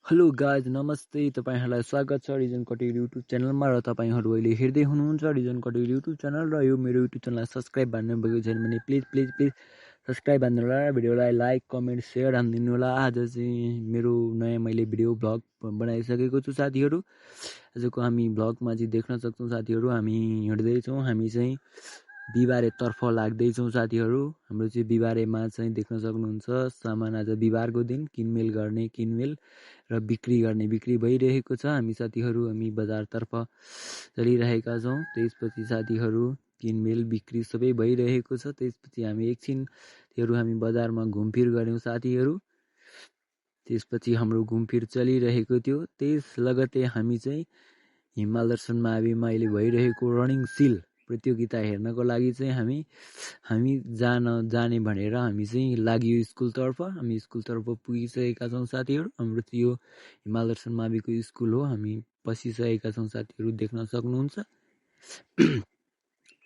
Hello guys नमस्ते तपाईहरुलाई स्वागत छ रिजन कटेर युट्युब च्यानलमा र तपाईहरु अहिले हेर्दै हुनुहुन्छ रिजन कटेर युट्युब च्यानल र यो मेरो युट्युब च्यानललाई सब्स्क्राइब भन्नु भएको छैन भने प्लिज सब्स्क्राइब हान्नु होला भिडियोलाई लाइक कमेन्ट शेयर हान्दिनु होला। आज चाहिँ मेरो नयाँ मैले भिडियो भ्लग बनाइसकेको छु साथीहरु। आजको हामी भ्लगमा चाहिँ देख्न सक्छौं साथीहरु हामी हिँड्दै छौं, हामी चाहिँ बिहिबारे तर्फ लाग्दै छौं साथीहरु। हाम्रो चाहिँ बिहिबारेमा चाहिँ देख्न सक्नुहुन्छ सामान आज बिहिबारको दिन किनमेल गर्ने किनमेल र बिक्री गर्ने बिक्री भइरहेको छ। हामी साथीहरु हामी बजारतर्फ चलिरहेका छौं। त्यसपछि साथीहरु किनमेल बिक्री सबै भइरहेको छ। त्यसपछि हामी एकछिन हामी बजारमा घुमफिर गर्यौं साथीहरु। त्यसपछि हाम्रो घुमफिर चलिरहेको थियो। त्यस लगतै हामी चाहिँ हिमाल दर्शन माविमा अहिले भइरहेको रनिङ सिल प्रतियोगिता हेर्नको लागि चाहिँ हामी जाने भनेर हामी चाहिँ लाग्यो स्कुलतर्फ। हामी स्कुलतर्फ पुगिसकेका छौं साथीहरु। हाम्रो चाहिँ यो हिमाल दर्शन माविको स्कुल हो। हामी पसिसकेका छौं साथीहरु देख्न सक्नुहुन्छ।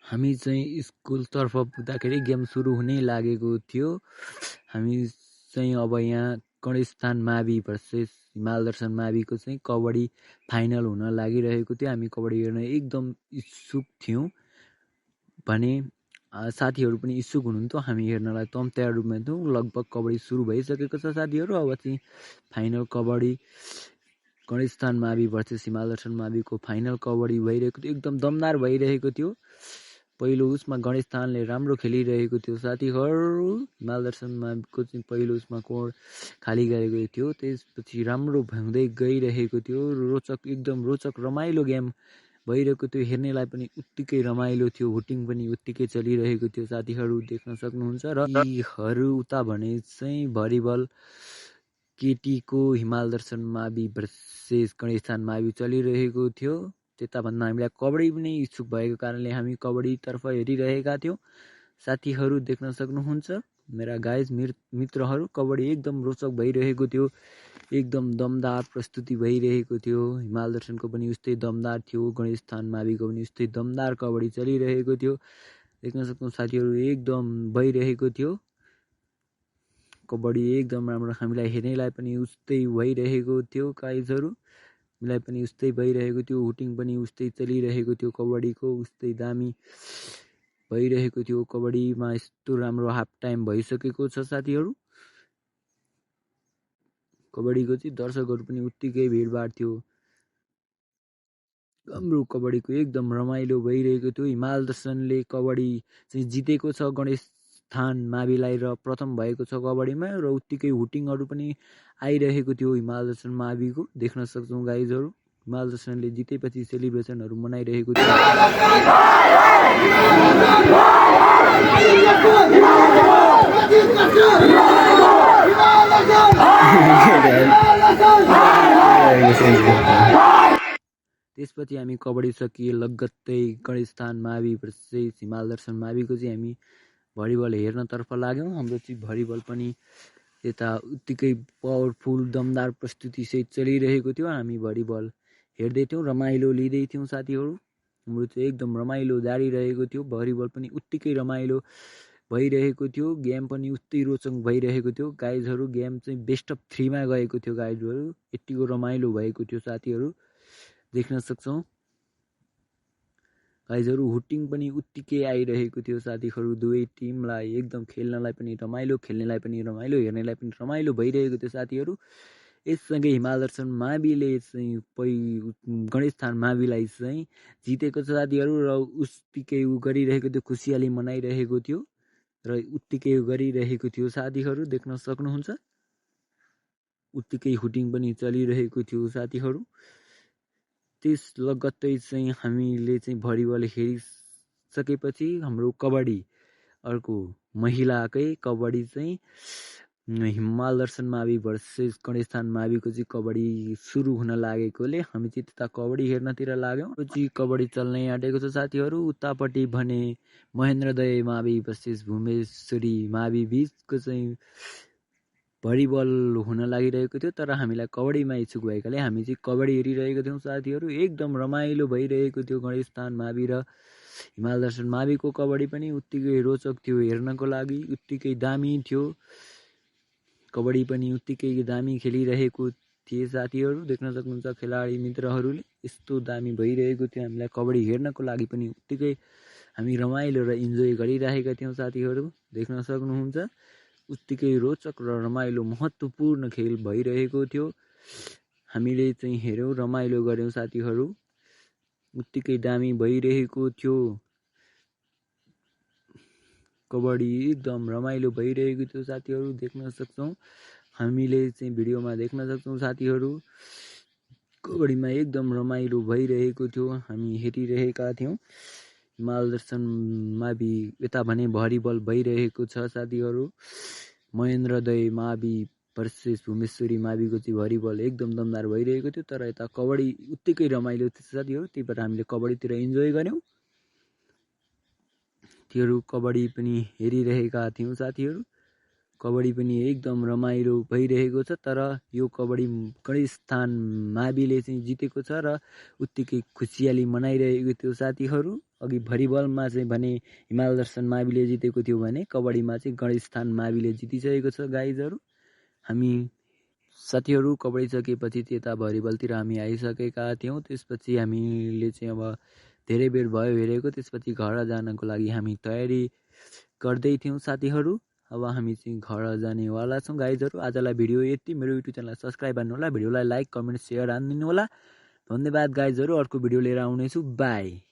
हामी चाहिँ स्कुलतर्फ पुग्दाखेरि गेम सुरु हुनै लागेको थियो। हामी चाहिँ अब यहाँ गणेशस्थान मावि भर्सेस हिमाल दर्शन माविको चाहिँ कबड्डी फाइनल हुन लागिरहेको थियो। हामी कबड्डी हेर्न एकदम इच्छुक थियौं भने साथीहरु पनि इच्छुक हुनुहुन्थ्यो। हामी हेर्नलाई तम तयार रूपमा थियौं। लगभग कबड्डी सुरु भइसकेको छ साथीहरु। अब चाहिँ फाइनल कबड्डी गणेशस्थान मावि भर्सेस हिमाल दर्शन माविको फाइनल कबड्डी भइरहेको थियो। एकदम दमदार भइरहेको थियो। पहिलो उसमा गणेशस्थानले राम्रो खेलिरहेको थियो साथीहरु। हिमाल दर्शन माविको चाहिँ पहिलो उसमा कोड खाली गरेको थियो। त्यसपछि राम्रो हुँदै गइरहेको थियो। एकदम रोचक रमाइलो गेम भइरहेको थियो। हेर्नेलाई पनि उत्तिकै रमाइलो थियो। हुटिङ पनि उत्तिकै चलिरहेको थियो साथीहरु देख्न सक्नुहुन्छ। र यीहरु उता भने चाहिँ भलिबल केटीको हिमाल दर्शन मावि भर्सेस गणेशस्थान मावि चलिरहेको थियो। त्यता भन्दा हामीलाई कबड्डी पनि इच्छुक भएको कारणले हामी कबड्डी तर्फ हेरिरहेका थियौं। साथीहरु देख्न सक्नुहुन्छ मेरा गाइज मित्रहरु कबड्डी एकदम रोचक भइरहेको थियो। एकदम दमदार प्रस्तुति भइरहेको थियो। हिमाल दर्शनको पनि उस्तै दमदार थियो। गणेशस्थान माविको पनि उस्तै दमदार कबड्डी चलिरहेको थियो। देख्न सक्छौं साथीहरु एकदम भइरहेको थियो। कबड्डी एकदम राम्रो हामीलाई हेर्नेलाई पनि उस्तै भइरहेको थियो गाइजहरु। हामीलाई पनि उस्तै भइरहेको थियो। हुटिङ पनि उस्तै चलिरहेको थियो। कबड्डीको उस्तै दामी भइरहेको थियो। कबड्डीमा यस्तो राम्रो हाफ टाइम भइसकेको छ साथीहरु। कबड्डीको चाहिँ दर्शकहरु पनि उत्तिकै भिडभाड थियो। हाम्रो कबड्डीको एकदम रमाइलो भइरहेको थियो। हिमाल दर्शनले कबड्डी चाहिँ जितेको छ गणेशस्थान माविलाई र प्रथम भएको छ कबड्डीमा र उत्तिकै हुटिङहरु पनि आइरहेको थियो हिमाल दर्शन माविको देख्न सक्छौं गाइजहरु। हिमाल दर्शनले जितेपछि सेलिब्रेसनहरु मनाइरहेको थियो। त्यसपछि हामी कबड्डी सकिए लगत्तै गणेशस्थान मावि भर्सेस हिमाल दर्शन माविको चाहिँ हामी भलिबल हेर्नतर्फ लाग्यौं। हाम्रो चाहिँ भलिबल पनि यता उत्तिकै पावरफुल दमदार प्रस्तुति सहित चलिरहेको थियो। हामी भलिबल हेर्दै थियौं, रमाइलो लिँदै थियौं साथीहरु। हाम्रो चाहिँ एकदम रमाइलो जारी रहेको थियो। भलिबल पनि उत्तिकै रमाइलो भइरहेको थियो। गेम पनि उस्तै रोचक भइरहेको थियो गाइजहरु। गेम चाहिँ बेस्ट अफ 3 मा गएको थियो गाइजहरु। यतिको रमाइलो भएको थियो साथीहरु देख्न सक्छौं गाइजहरु। हुटिङ पनि उत्तिकै आइरहेको थियो साथीहरु। दुवै टिमलाई एकदम खेल्नलाई पनि रमाइलो, खेल्नेलाई पनि रमाइलो, हेर्नेलाई पनि रमाइलो भइरहेको थियो साथीहरु। यससँगै हिमाल दर्शन माविले चाहिँ गणेशस्थान माविलाई चाहिँ जितेको छ साथीहरु र उत्तिकै गरिरहेको थियो। खुसियाली मनाइरहेको थियो र उत्तिकै गरिरहेको थियो साथीहरु देख्न सक्नुहुन्छ। उत्तिकै हुटिङ पनि चलिरहेको थियो साथीहरु। त्यस लगत्तै चाहिँ हामीले चाहिँ भलिबल हेरिसकेपछि हाम्रो कबड्डी अर्को महिलाकै कबड्डी चाहिँ हिमाल दर्शन मावि भर्सेस गणेशस्थान माविको चाहिँ कबड्डी सुरु हुन लागेकोले हामी चाहिँ त्यता कबड्डी हेर्नतिर लाग्यौं। चाहिँ कबड्डी चल्नै आँटेको छ साथीहरु। उतापट्टि भने महेन्द्रदय मावि भर्सेस भुमेश्वरी मावि बीचको चाहिँ भलिबल हुन लागिरहेको थियो। तर हामीलाई कबड्डीमा इच्छुक भएकाले हामी चाहिँ कबड्डी हेरिरहेको थियौं साथीहरु। एकदम रमाइलो भइरहेको थियो। गणेशस्थान मावि र हिमाल दर्शन माविको कबड्डी पनि उत्तिकै रोचक थियो हेर्नको लागि। उत्तिकै दामी थियो। कबड्डी पनि उत्तिकै दामी खेलिरहेको थिए साथीहरू। देख्न सक्नुहुन्छ खेलाडी मित्रहरूले यस्तो दामी भइरहेको थियो। हामीलाई कबड्डी हेर्नको लागि पनि उत्तिकै हामी रमाइलो र इन्जोय गरिरहेका थियौँ साथीहरू। देख्न सक्नुहुन्छ उत्तिकै रोचक र रमाइलो महत्त्वपूर्ण खेल भइरहेको थियो। हामीले चाहिँ हेऱ्यौँ, रमाइलो गऱ्यौँ साथीहरू। उत्तिकै दामी भइरहेको थियो। कबड्डी एकदम रमाइलो भइरहेको थियो साथीहरू। देख्न सक्छौँ हामीले चाहिँ भिडियोमा देख्न सक्छौँ साथीहरू। कबड्डीमा एकदम रमाइलो भइरहेको थियो। हामी हेरिरहेका थियौँ। हिमाल दर्शन मावि यता भने भलिबल भइरहेको छ साथीहरू। महेन्द्रदय मावि भर्सेस भुमेश्वरी माविको चाहिँ भलिबल एकदम दमदार भइरहेको थियो। तर यता कबड्डी उत्तिकै रमाइलो थियो साथीहरू। त्यही भएर हामीले कबड्डीतिर इन्जोय गऱ्यौँ। तीहरू कबड्डी पनि हेरिरहेका थियौँ साथीहरू। कबड्डी पनि एकदम रमाइलो भइरहेको छ। तर यो कबड्डी गणेशस्थान माविले चाहिँ जितेको छ र उत्तिकै खुसियाली मनाइरहेको थियो साथीहरू। अघि भलिबलमा चाहिँ भने हिमाल दर्शन माविले जितेको थियो भने कबड्डीमा चाहिँ गणेशस्थान माविले जितिसकेको छ गाइजहरू। हामी साथीहरू कबड्डी सकेपछि त्यता भलिबलतिर हामी आइसकेका थियौँ। त्यसपछि हामीले चाहिँ अब धेरै बेर भयो हेरेको। त्यसपछि घर जानको लागि हामी तयारी गर्दै थियौँ साथीहरू। अब हामी चाहिँ घर जानेवाला छौँ गाइजहरू। आजलाई भिडियो यति। मेरो युट्युब च्यानललाई सब्सक्राइब गर्नु होला। भिडियोलाई लाइक कमेन्ट सेयर हानिदिनु होला। धन्यवाद गाइजहरू। अर्को भिडियो लिएर आउनेछु। बाई।